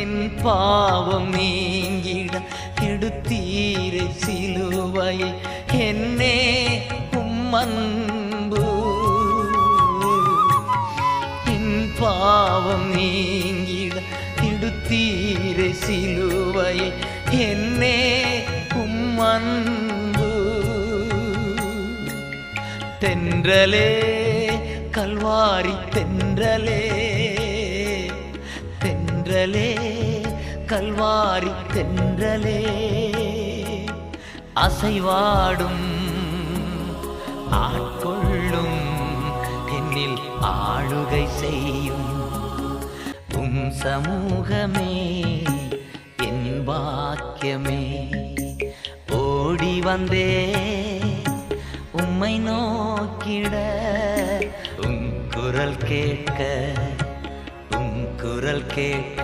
என் பாவம் நீங்கிட எடுத்தீரை சிலுவையை என்னே உம்மன்பு என் பாவம் நீங்கிட எடுத்தீரை சிலுவையை என்னே உம்மன்பு தென்றலே கல்வாரி தென்றலே தென்றலே கல்வாரி தென்றலே அசைவாடும் ஆட்கொள்ளும் என்னில் ஆளுகை செய்யும் உம் சமூகமே என் பாக்கியமே ஓடி வந்தே உம்மை நோக்கிட உம் குரல் கேட்க உம் குரல் கேட்க